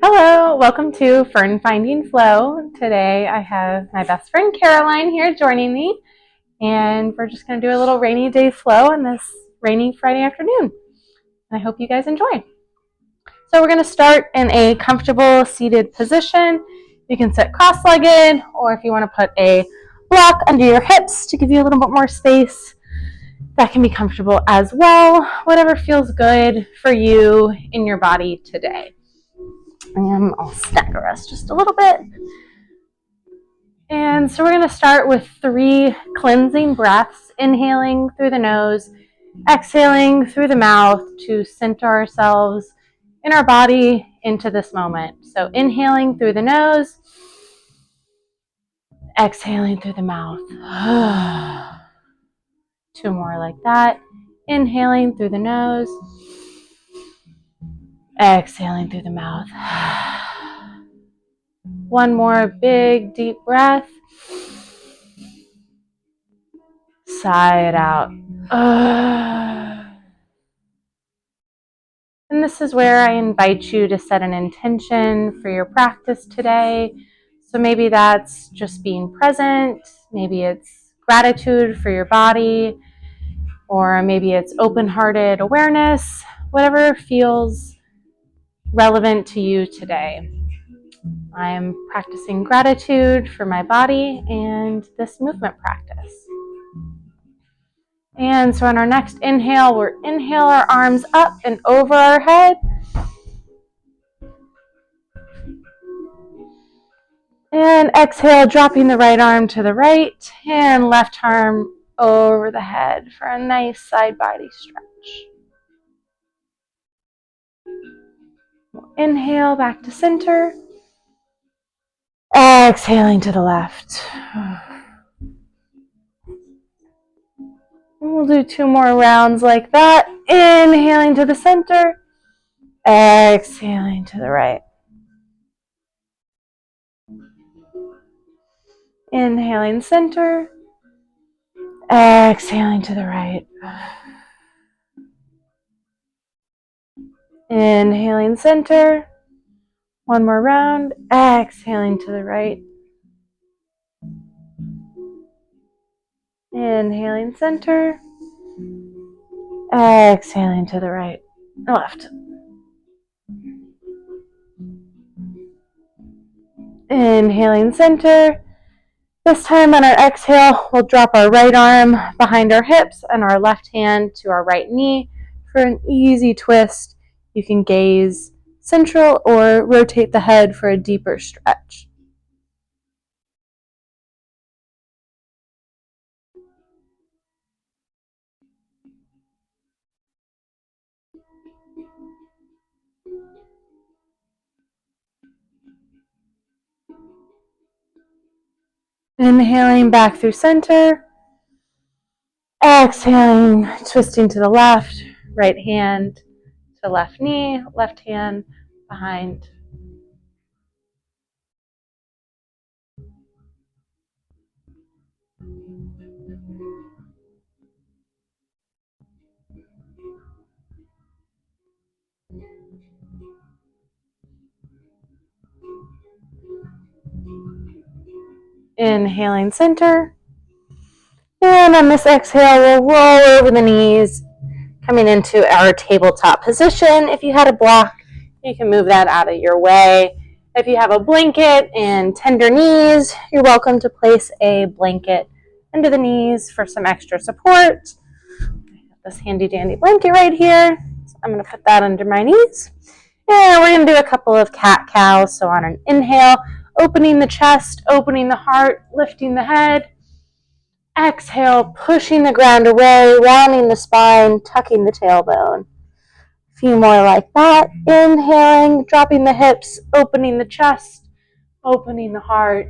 Hello, welcome to Fern Finding Flow. Today I have my best friend Caroline here joining me, and we're just going to do a little rainy day flow on this rainy Friday afternoon. I hope you guys enjoy. So we're going to start in a comfortable seated position. You can sit cross-legged, or if you want to put a block under your hips to give you a little bit more space, that can be comfortable as well. Whatever feels good for you in your body today. And I'll stagger us just a little bit. And so we're going to start with 3 cleansing breaths, inhaling through the nose, exhaling through the mouth to center ourselves in our body into this moment. So inhaling through the nose, exhaling through the mouth. 2 more like that. Inhaling through the nose, exhaling through the mouth. 1 more big deep breath. Sigh it out. And this is where I invite you to set an intention for your practice today. So maybe that's just being present. Maybe it's gratitude for your body. Or maybe it's open-hearted awareness. Whatever feels relevant to you today. I'm practicing gratitude for my body and this movement practice. And so on our next inhale, we'll inhale our arms up and over our head. And exhale, dropping the right arm to the right and left arm over the head for a nice side body stretch. We'll inhale back to center. Exhaling to the left. We'll do 2 more rounds like that. Inhaling to the center. Exhaling to the right. Inhaling center. Exhaling to the right. Inhaling center. 1 more round. Exhaling to the right. Inhaling center. Exhaling to the right. Left. Inhaling center. This time on our exhale, we'll drop our right arm behind our hips and our left hand to our right knee for an easy twist. You can gaze central or rotate the head for a deeper stretch. Inhaling back through center. Exhaling, twisting to the left, right hand to left knee, left hand behind. Inhaling center. And on this exhale, we'll roll over the knees, coming into our tabletop position. If you had a block, you can move that out of your way. If you have a blanket and tender knees, you're welcome to place a blanket under the knees for some extra support. I have this handy dandy blanket right here. So I'm going to put that under my knees. And we're going to do a couple of cat-cows. So on an inhale, opening the chest, opening the heart, lifting the head. Exhale, pushing the ground away, rounding the spine, tucking the tailbone. A few more like that. Inhaling, dropping the hips, opening the chest, opening the heart.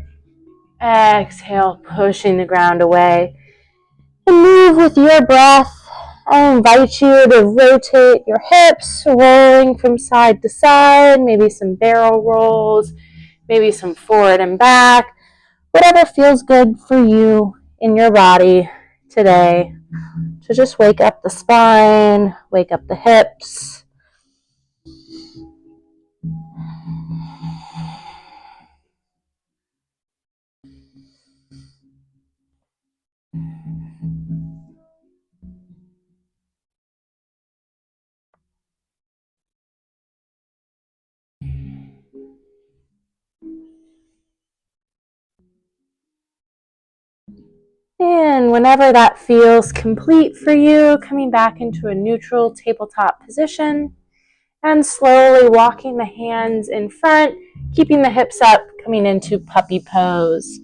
Exhale, pushing the ground away. And move with your breath. I invite you to rotate your hips, rolling from side to side, maybe some barrel rolls, maybe some forward and back, whatever feels good for you in your body today. So just wake up the spine, wake up the hips. And whenever that feels complete for you, coming back into a neutral tabletop position and slowly walking the hands in front, keeping the hips up, coming into puppy pose.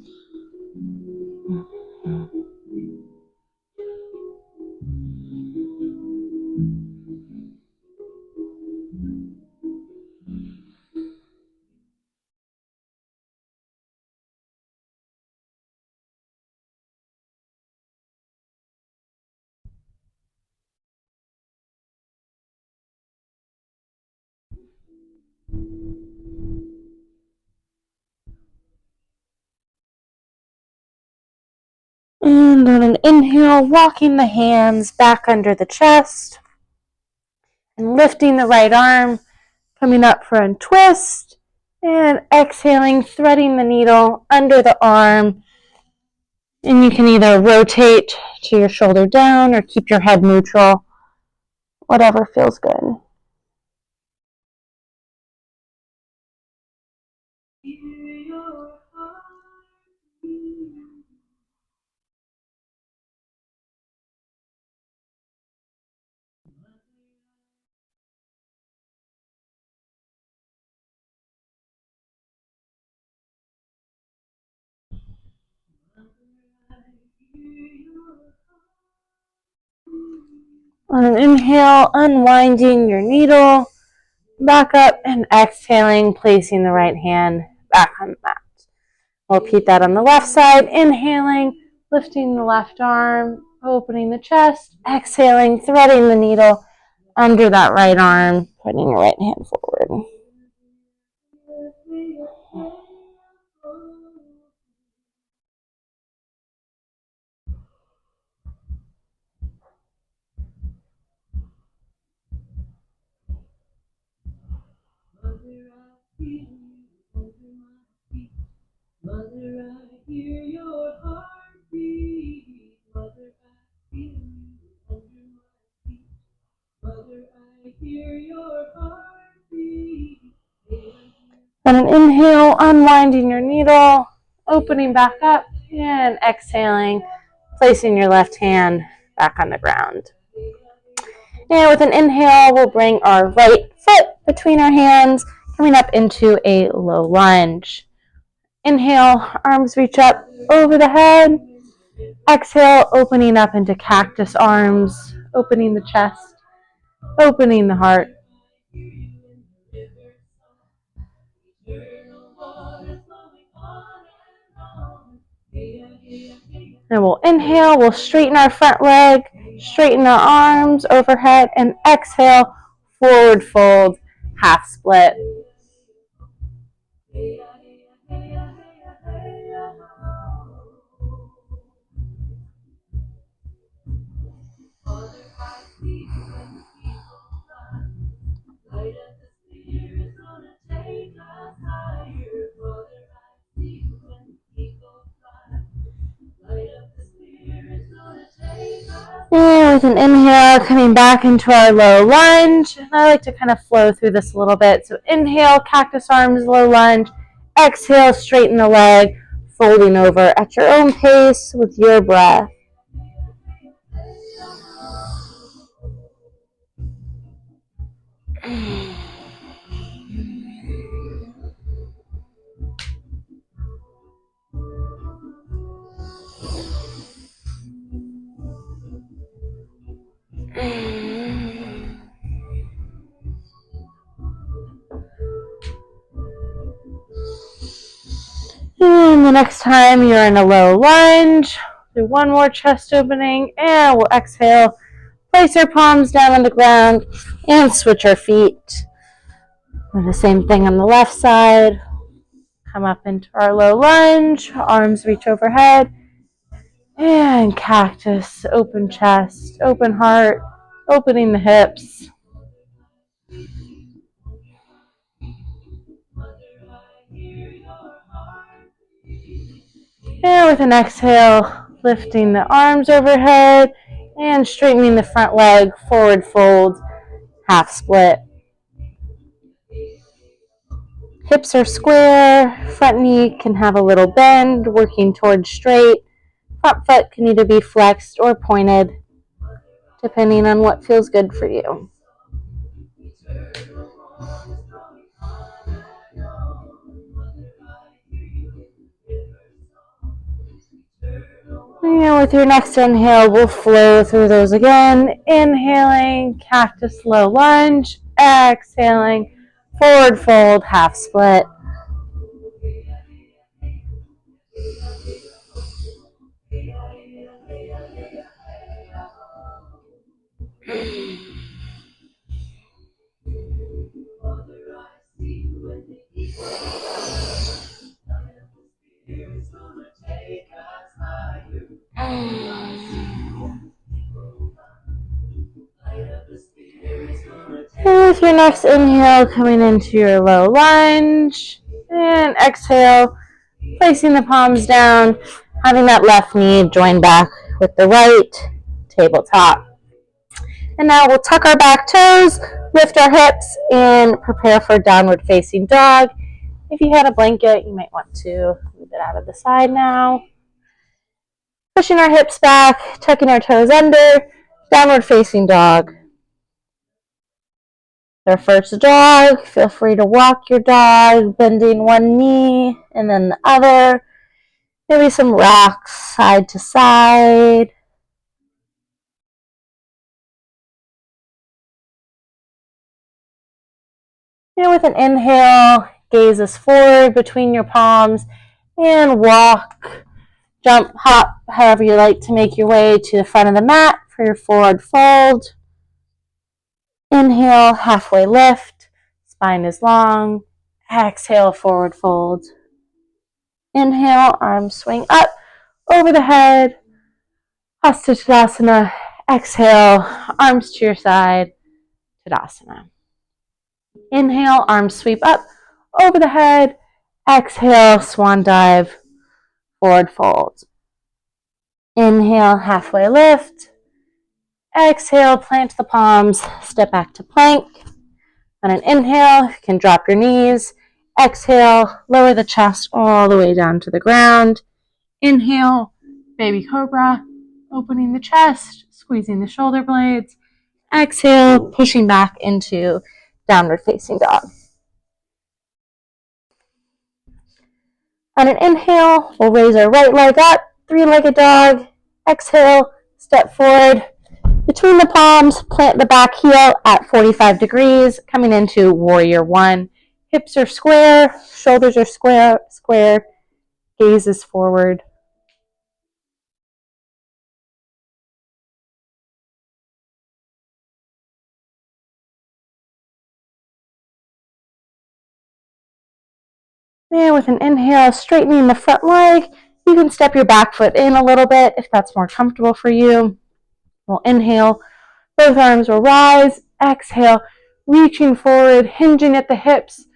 And on an inhale, walking the hands back under the chest and lifting the right arm, coming up for a twist, and exhaling, threading the needle under the arm. And you can either rotate to your shoulder down or keep your head neutral, whatever feels good. On an inhale, unwinding your needle, back up, and exhaling, placing the right hand back on the mat. We'll repeat that on the left side. Inhaling, lifting the left arm, opening the chest, exhaling, threading the needle under that right arm, putting your right hand forward. Mother, I hear your heartbeat. Mother, I feel you under my feet. Mother, I hear your heartbeat. On an inhale, unwinding your needle, opening back up, and exhaling, placing your left hand back on the ground. And with an inhale, we'll bring our right foot between our hands, coming up into a low lunge. Inhale, arms reach up over the head. Exhale, opening up into cactus arms, opening the chest, opening the heart. And we'll inhale, we'll straighten our front leg, straighten our arms overhead, and exhale, forward fold, half split. And with an inhale, coming back into our low lunge. And I like to kind of flow through this a little bit. So inhale, cactus arms, low lunge. Exhale, straighten the leg, folding over at your own pace with your breath. And the next time you're in a low lunge, do one more chest opening, and we'll exhale. Place our palms down on the ground and switch our feet. And the same thing on the left side. Come up into our low lunge, arms reach overhead, and cactus, open chest, open heart, opening the hips. And with an exhale, lifting the arms overhead and straightening the front leg, forward fold, half split. Hips are square, front knee can have a little bend, working towards straight. Front foot can either be flexed or pointed, depending on what feels good for you. And with your next inhale, we'll flow through those again. Inhaling, cactus low lunge. Exhaling, forward fold, half split. And with your next inhale, coming into your low lunge. And exhale, placing the palms down, having that left knee join back with the right, tabletop. And now we'll tuck our back toes, lift our hips, and prepare for downward facing dog. If you had a blanket, you might want to move it out of the side now. Pushing our hips back, tucking our toes under, downward facing dog. Our first dog, feel free to walk your dog, bending one knee and then the other. Maybe some rocks side to side. And with an inhale, gaze us forward between your palms and walk, jump, hop, however you like to make your way to the front of the mat for your forward fold. Inhale, halfway lift, spine is long. Exhale, forward fold. Inhale, arms swing up, over the head, Hasta Tadasana. Exhale, arms to your side, Tadasana. Inhale, arms sweep up, over the head. Exhale, swan dive, forward fold. Inhale, halfway lift. Exhale, plant the palms, step back to plank. On an inhale, you can drop your knees. Exhale, lower the chest all the way down to the ground. Inhale, baby cobra, opening the chest, squeezing the shoulder blades. Exhale, pushing back into downward facing dog. On an inhale, we'll raise our right leg up, three-legged dog. Exhale, step forward. Between the palms, plant the back heel at 45 degrees, coming into warrior one. Hips are square, shoulders are square, gaze is forward. And with an inhale, straightening the front leg, you can step your back foot in a little bit if that's more comfortable for you. We'll inhale, both arms will rise. Exhale, reaching forward, hinging at the hips,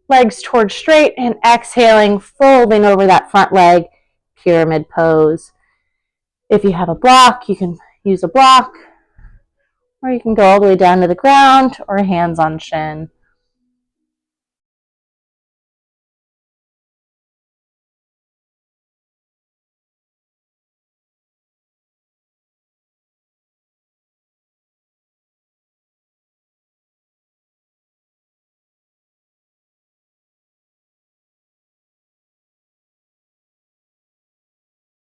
legs towards straight, and exhaling, folding over that front leg, pyramid pose. If you have a block, you can use a block, or you can go all the way down to the ground, or hands on shin.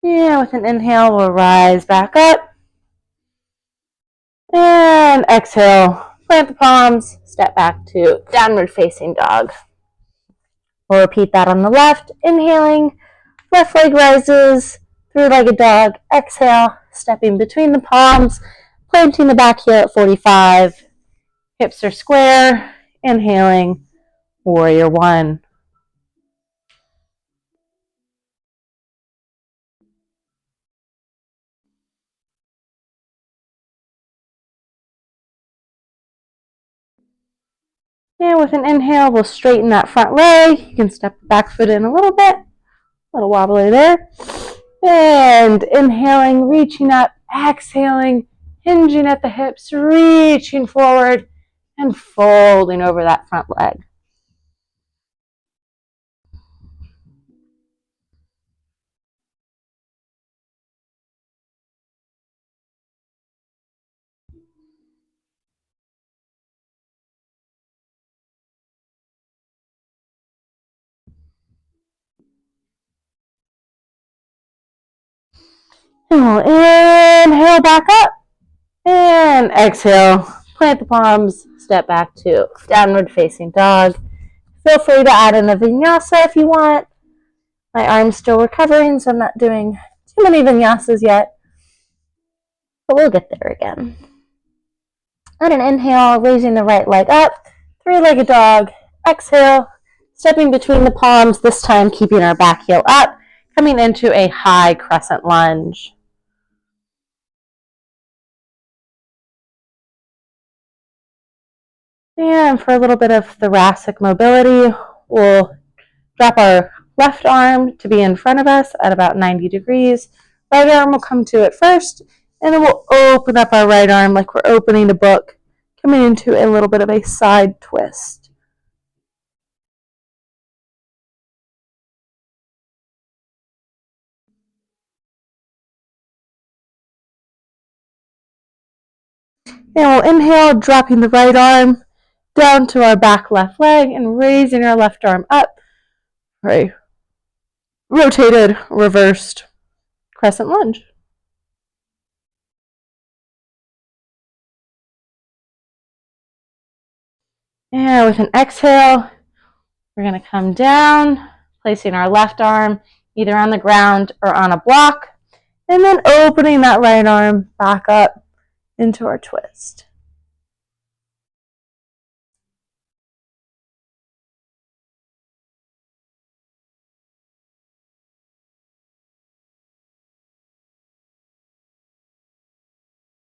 Yeah, with an inhale, we'll rise back up. And exhale, plant the palms, step back to downward facing dog. We'll repeat that on the left. Inhaling, left leg rises, three-legged dog. Exhale, stepping between the palms, planting the back heel at 45. Hips are square. Inhaling, warrior one. And with an inhale, we'll straighten that front leg. You can step the back foot in a little bit. A little wobbly there. And inhaling, reaching up, exhaling, hinging at the hips, reaching forward, and folding over that front leg. And we'll inhale back up and exhale. Plant the palms, step back to downward facing dog. Feel free to add in a vinyasa if you want. My arm's still recovering, so I'm not doing too many vinyasas yet, but we'll get there again. On an inhale, raising the right leg up, three-legged dog. Exhale, stepping between the palms, this time keeping our back heel up, coming into a high crescent lunge. And for a little bit of thoracic mobility, we'll drop our left arm to be in front of us at about 90 degrees. Right arm will come to it first, and then we'll open up our right arm like we're opening a book, coming into a little bit of a side twist. And we'll inhale, dropping the right arm down to our back left leg and raising our left arm up for a rotated, reversed crescent lunge. And with an exhale, we're going to come down, placing our left arm either on the ground or on a block, and then opening that right arm back up into our twist.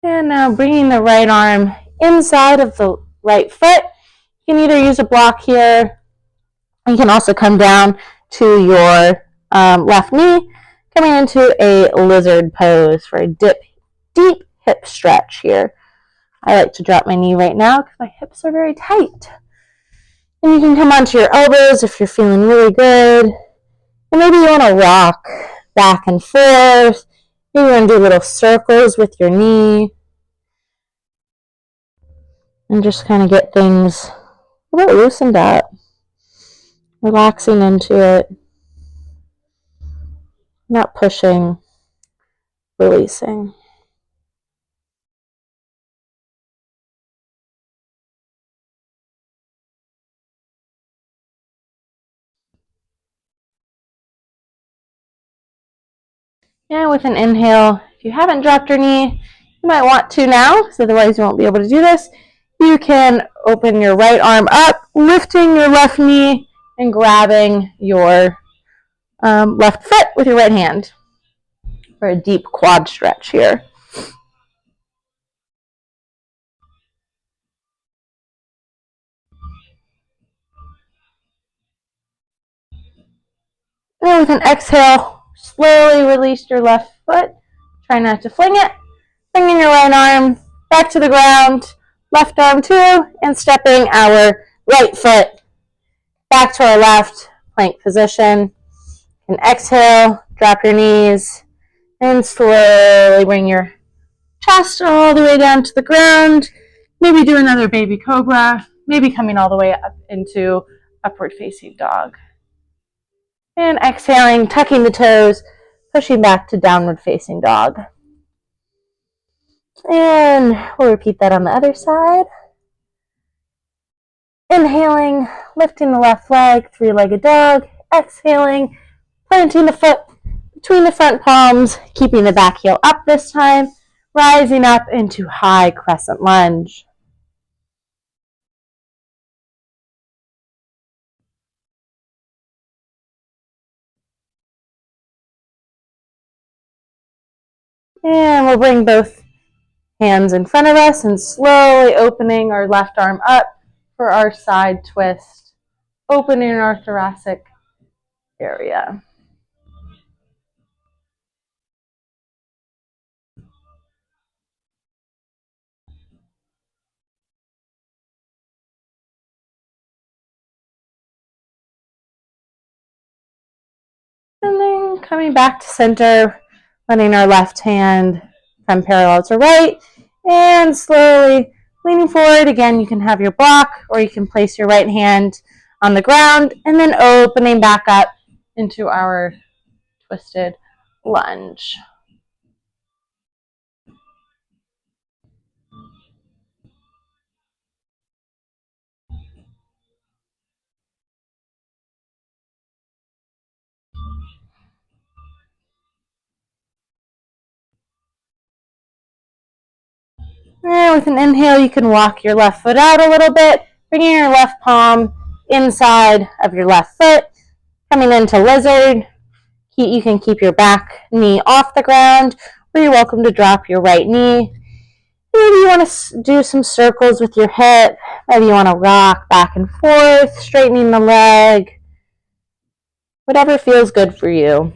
And now bringing the right arm inside of the right foot. You can either use a block here. You can also come down to your left knee, coming into a lizard pose for a deep hip stretch here. I like to drop my knee right now because my hips are very tight. And you can come onto your elbows if you're feeling really good. And maybe you want to rock back and forth. Maybe you want to do little circles with your knee. And just kind of get things a little loosened up. Relaxing into it. Not pushing. Releasing. And with an inhale, if you haven't dropped your knee, you might want to now, because otherwise you won't be able to do this. You can open your right arm up, lifting your left knee, and grabbing your left foot with your right hand for a deep quad stretch here. And with an exhale, slowly release your left foot. Try not to fling it. Bringing your right arm back to the ground, left arm too, and stepping our right foot back to our left plank position. And exhale, drop your knees, and slowly bring your chest all the way down to the ground. Maybe do another baby cobra, maybe coming all the way up into upward facing dog. And exhaling, tucking the toes, pushing back to downward facing dog. And we'll repeat that on the other side. Inhaling, lifting the left leg, three-legged dog. Exhaling, planting the foot between the front palms, keeping the back heel up this time, rising up into high crescent lunge. And we'll bring both hands in front of us and slowly opening our left arm up for our side twist, opening our thoracic area. And then coming back to center, letting our left hand come parallel to right, and slowly leaning forward. Again, you can have your block, or you can place your right hand on the ground, and then opening back up into our twisted lunge. And with an inhale, you can walk your left foot out a little bit, bringing your left palm inside of your left foot, coming into lizard. You can keep your back knee off the ground, or you're welcome to drop your right knee. Maybe you want to do some circles with your hip. Maybe you want to rock back and forth, straightening the leg. Whatever feels good for you.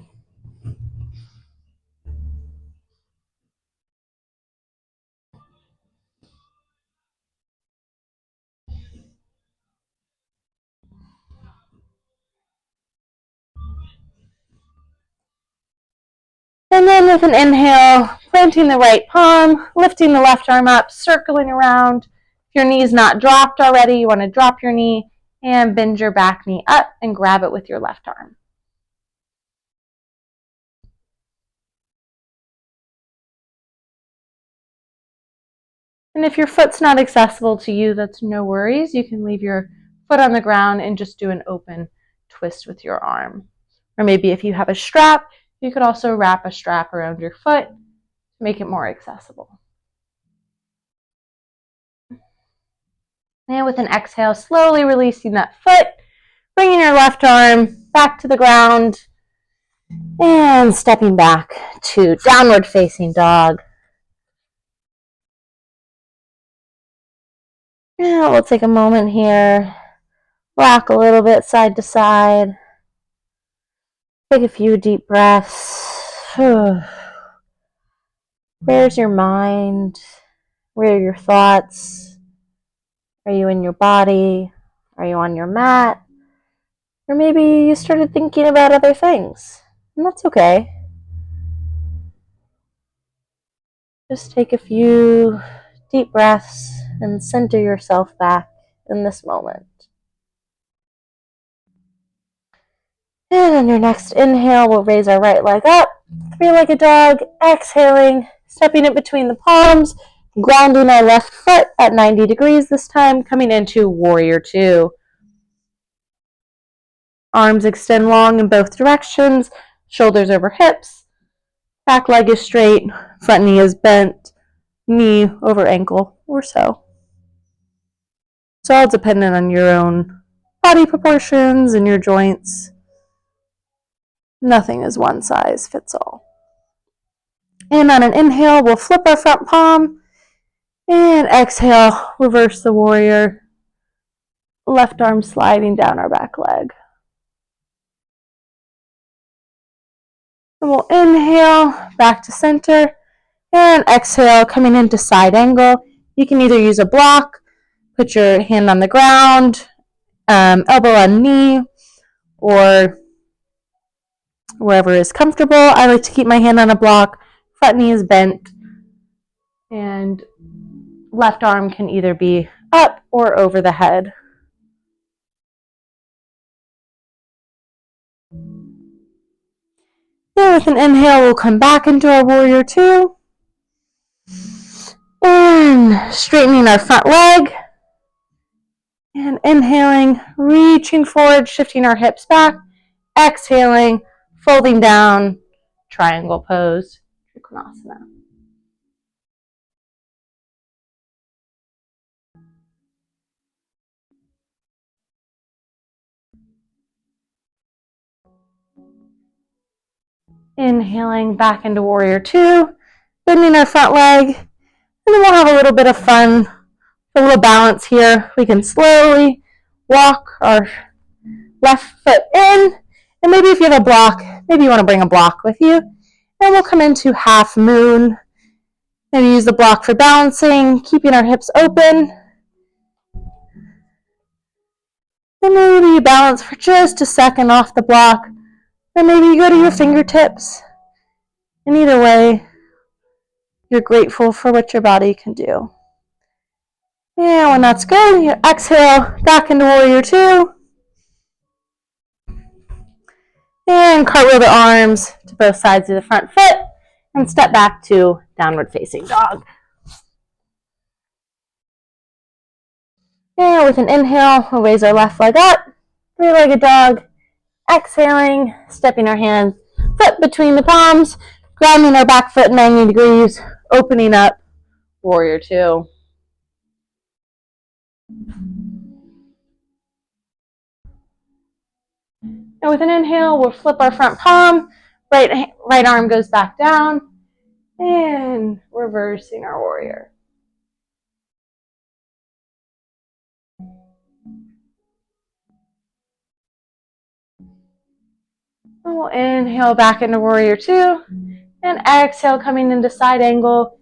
And then with an inhale, planting the right palm, lifting the left arm up, circling around. If your knee's not dropped already, you want to drop your knee and bend your back knee up and grab it with your left arm. And if your foot's not accessible to you, that's no worries. You can leave your foot on the ground and just do an open twist with your arm. Or maybe if you have a strap, you could also wrap a strap around your foot to make it more accessible. And with an exhale, slowly releasing that foot, bringing your left arm back to the ground and stepping back to downward facing dog. And we'll take a moment here, rock a little bit side to side. Take a few deep breaths. Where's your mind? Where are your thoughts? Are you in your body? Are you on your mat? Or maybe you started thinking about other things, and that's okay. Just take a few deep breaths and center yourself back in this moment. And on your next inhale, we'll raise our right leg up, three-legged dog, exhaling, stepping it between the palms, grounding our left foot at 90 degrees this time, coming into warrior two. Arms extend long in both directions, shoulders over hips, back leg is straight, front knee is bent, knee over ankle or so. It's all dependent on your own body proportions and your joints. Nothing is one size fits all. And on an inhale, we'll flip our front palm, and exhale, reverse the warrior, left arm sliding down our back leg. And we'll inhale back to center, and exhale, coming into side angle. You can either use a block, put your hand on the ground, elbow on knee, or wherever is comfortable. I like to keep my hand on a block, front knee is bent, and left arm can either be up or over the head. Then with an inhale, we'll come back into our warrior two. And straightening our front leg. And inhaling, reaching forward, shifting our hips back. Exhaling, folding down, triangle pose, Trikonasana. Inhaling back into warrior two, bending our front leg, and then we'll have a little bit of fun, a little balance here. We can slowly walk our left foot in, and maybe if you have a block, maybe you want to bring a block with you, and we'll come into half moon. Maybe use the block for balancing, keeping our hips open. Then maybe you balance for just a second off the block, or maybe you go to your fingertips. And either way, you're grateful for what your body can do. And when that's good, you exhale back into warrior two. And cartwheel the arms to both sides of the front foot and step back to downward facing dog. And with an inhale, we'll raise our left leg up, three-legged dog. Exhaling, stepping our hands, foot between the palms, grounding our back foot 90 degrees, opening up warrior two. And with an inhale, we'll flip our front palm, right arm goes back down, and reversing our warrior. And we'll inhale back into warrior two, and exhale coming into side angle.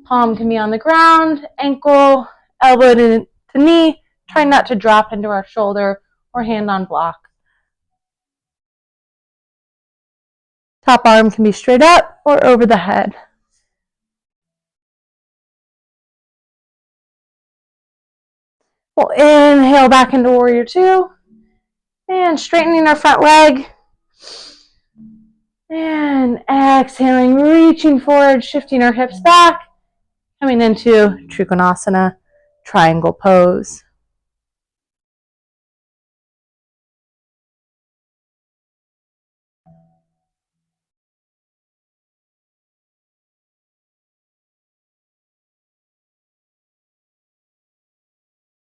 Palm can be on the ground, ankle, elbow to knee. Try not to drop into our shoulder or hand on block. Top arm can be straight up or over the head. We'll inhale back into warrior two, and straightening our front leg. And exhaling, reaching forward, shifting our hips back, coming into Trikonasana, triangle pose.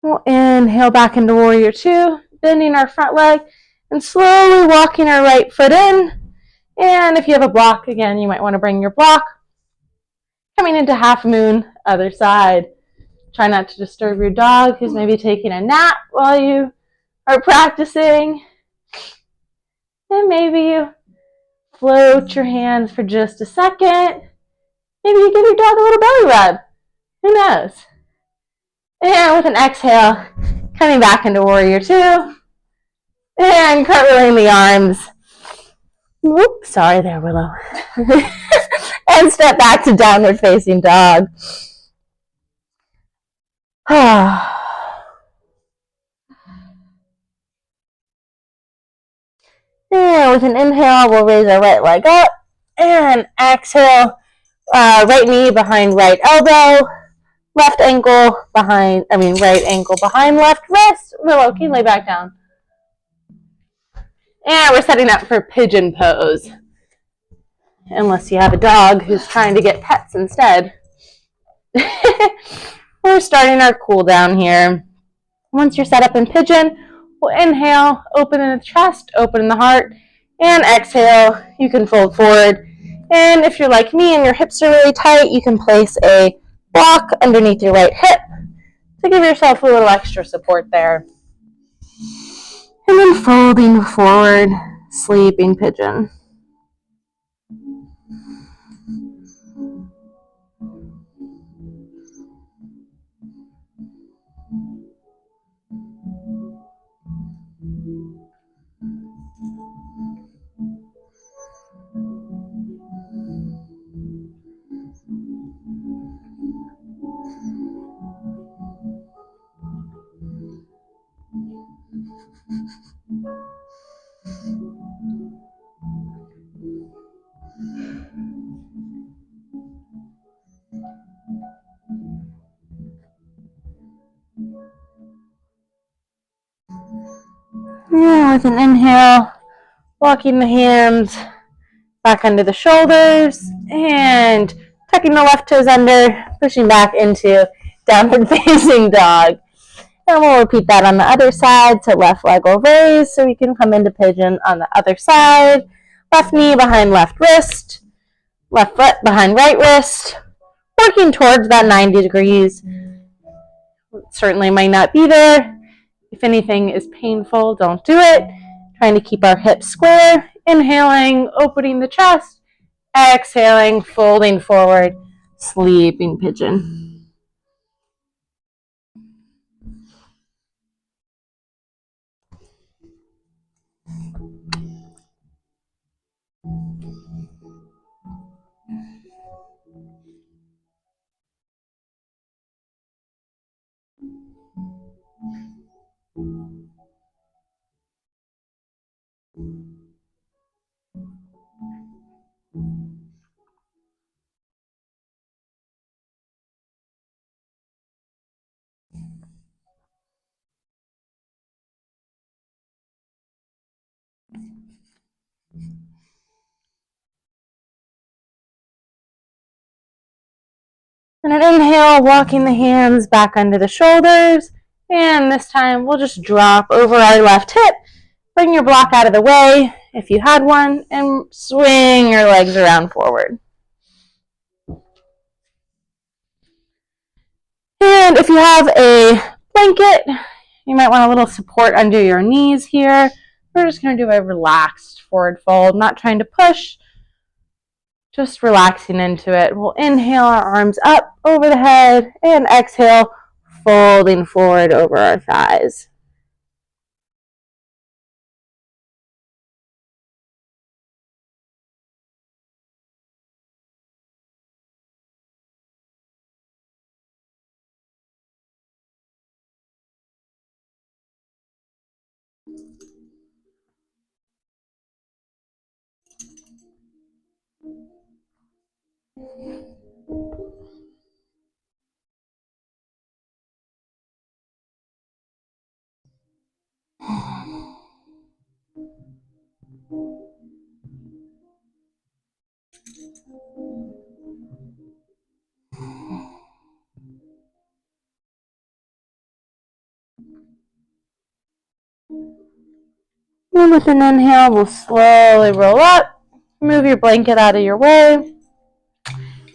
We'll inhale back into warrior two, bending our front leg and slowly walking our right foot in. And if you have a block, again, you might want to bring your block. Coming into half moon, other side. Try not to disturb your dog who's maybe taking a nap while you are practicing. And maybe you float your hands for just a second. Maybe you give your dog a little belly rub. Who knows? And with an exhale, coming back into warrior two. And cartwheeling the arms. Oops, sorry there, Willow. And step back to downward facing dog. And with an inhale, we'll raise our right leg up. And exhale, right knee behind right elbow. Right ankle behind left wrist. Willow, can you lay back down? And we're setting up for pigeon pose. Unless you have a dog who's trying to get pets instead. We're starting our cool down here. Once you're set up in pigeon, we'll inhale, open in the chest, open in the heart, and exhale, you can fold forward. And if you're like me and your hips are really tight, you can place a block underneath your right hip to give yourself a little extra support there. And then folding forward, sleeping pigeon. Yeah, with an inhale, walking the hands back under the shoulders and tucking the left toes under, pushing back into downward facing dog. And we'll repeat that on the other side. So left leg will raise so we can come into pigeon on the other side. Left knee behind left wrist, left foot behind right wrist, working towards that 90 degrees. Certainly might not be there. If anything is painful, don't do it. Trying to keep our hips square. Inhaling, opening the chest. Exhaling, folding forward, sleeping pigeon. And an inhale, walking the hands back under the shoulders. And this time we'll just drop over our left hip. Bring your block out of the way if you had one, and swing your legs around forward. And if you have a blanket, you might want a little support under your knees here. We're just going to do a relaxed forward fold, not trying to push, just relaxing into it. We'll inhale our arms up over the head and exhale, folding forward over our thighs. And with an inhale, we'll slowly roll up, move your blanket out of your way,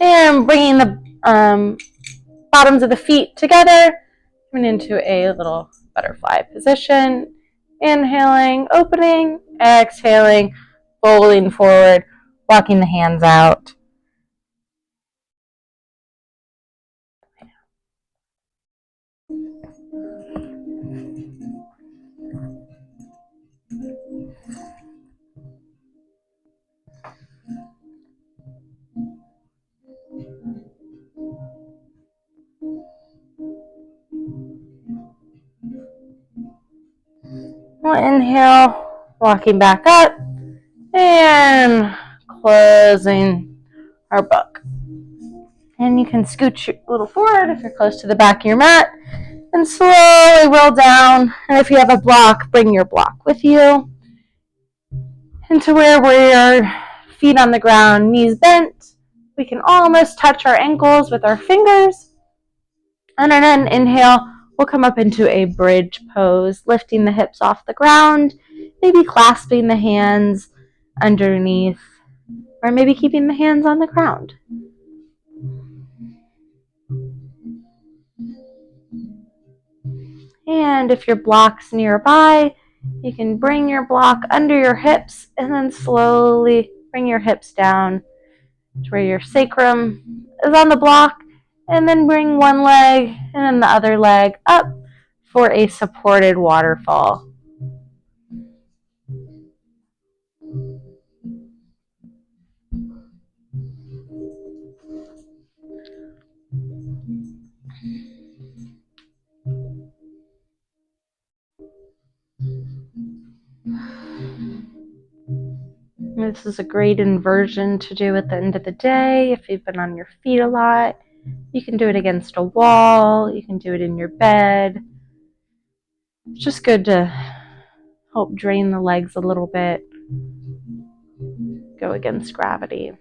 and bringing the bottoms of the feet together, coming into a little butterfly position. Inhaling, opening, exhaling, folding forward, walking the hands out. We'll inhale, walking back up, and closing our book. And you can scooch a little forward if you're close to the back of your mat, and slowly roll down. And if you have a block, bring your block with you into where we're feet on the ground, knees bent. We can almost touch our ankles with our fingers. And then inhale, we'll come up into a bridge pose, lifting the hips off the ground, maybe clasping the hands underneath, or maybe keeping the hands on the ground. And if your block's nearby, you can bring your block under your hips and then slowly bring your hips down to where your sacrum is on the block, and then bring one leg and then the other leg up for a supported waterfall. This is a great inversion to do at the end of the day. If you've been on your feet a lot, you can do it against a wall. You can do it in your bed. It's just good to help drain the legs a little bit. Go against gravity.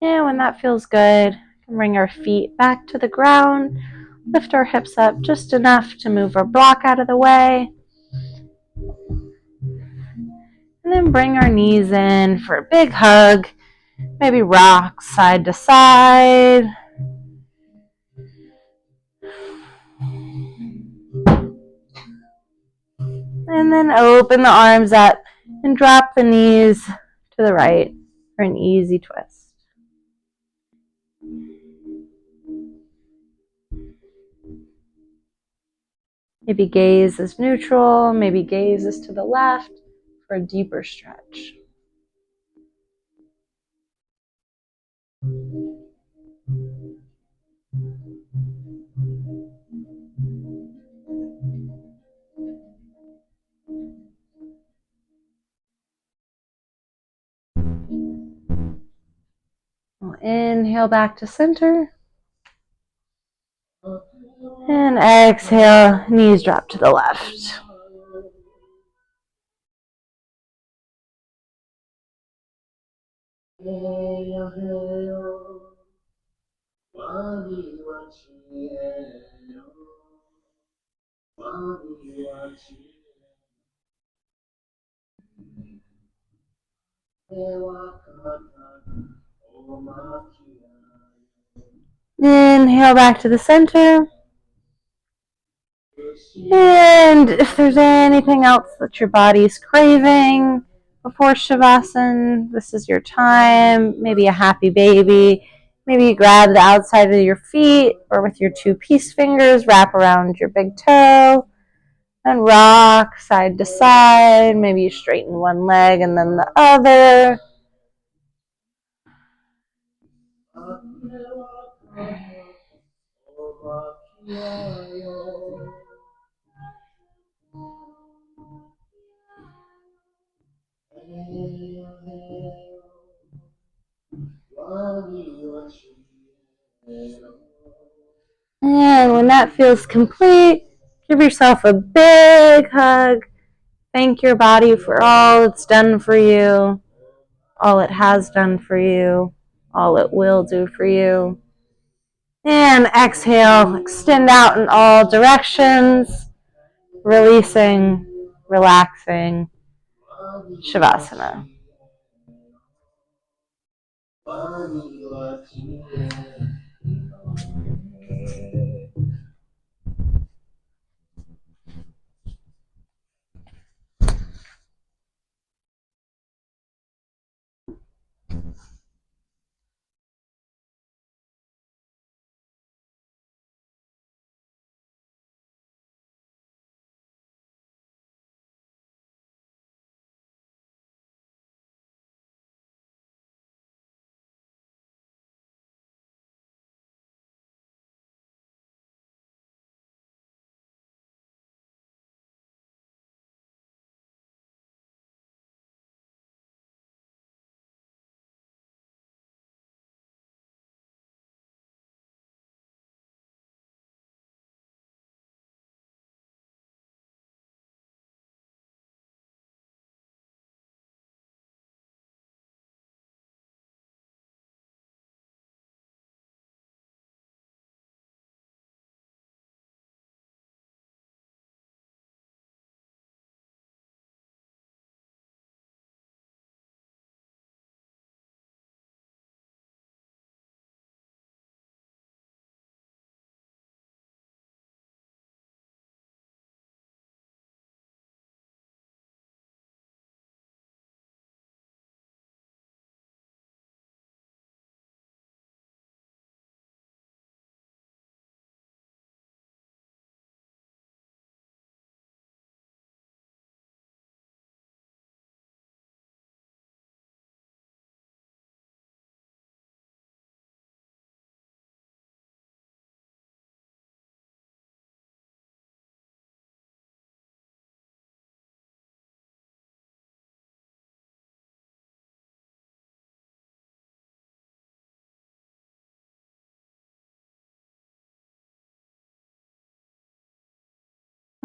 And when that feels good, we can bring our feet back to the ground. Lift our hips up just enough to move our block out of the way. And then bring our knees in for a big hug. Maybe rock side to side. And then open the arms up and drop the knees to the right for an easy twist. Maybe gaze is neutral, maybe gaze is to the left for a deeper stretch. We'll inhale back to center. And exhale, knees drop to the left. Inhale back to the center. And if there's anything else that your body's craving before Shavasana, this is your time. Maybe a happy baby. Maybe you grab the outside of your feet or with your two peace fingers, wrap around your big toe and rock side to side. Maybe you straighten one leg and then the other. And when that feels complete, give yourself a big hug. Thank your body for all it's done for you, all it has done for you, all it will do for you. And exhale, extend out in all directions, releasing, relaxing, Shavasana.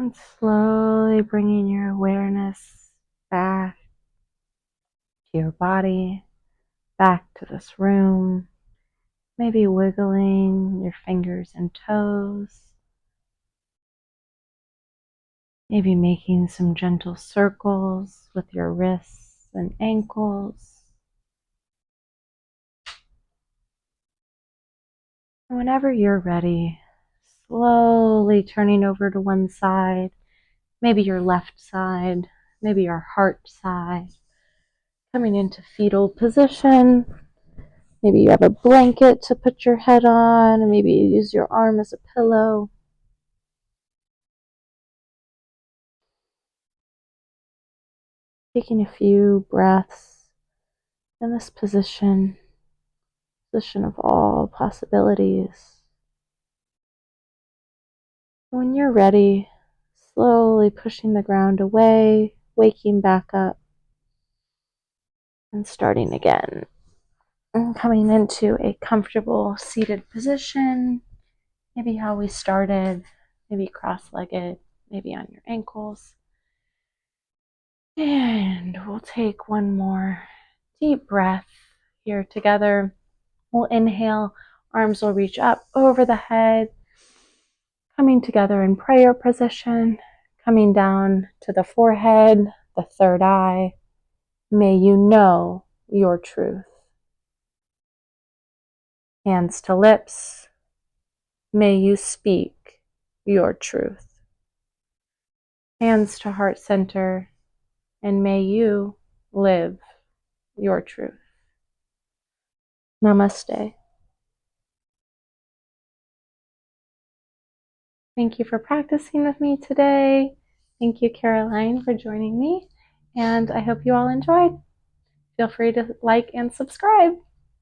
And slowly bringing your awareness back to your body, back to this room, maybe wiggling your fingers and toes, maybe making some gentle circles with your wrists and ankles. And whenever you're ready, slowly turning over to one side, maybe your left side, maybe your heart side, coming into fetal position. Maybe you have a blanket to put your head on, and maybe you use your arm as a pillow. Taking a few breaths in this position of all possibilities. When you're ready, slowly pushing the ground away, waking back up, and starting again. And coming into a comfortable seated position, maybe how we started, maybe cross-legged, maybe on your ankles. And we'll take one more deep breath here together. We'll inhale, arms will reach up over the head, coming together in prayer position, coming down to the forehead, the third eye. May you know your truth. Hands to lips. May you speak your truth. Hands to heart center, and may you live your truth. Namaste. Thank you for practicing with me today. Thank you, Caroline, for joining me, and I hope you all enjoyed. Feel free to like and subscribe.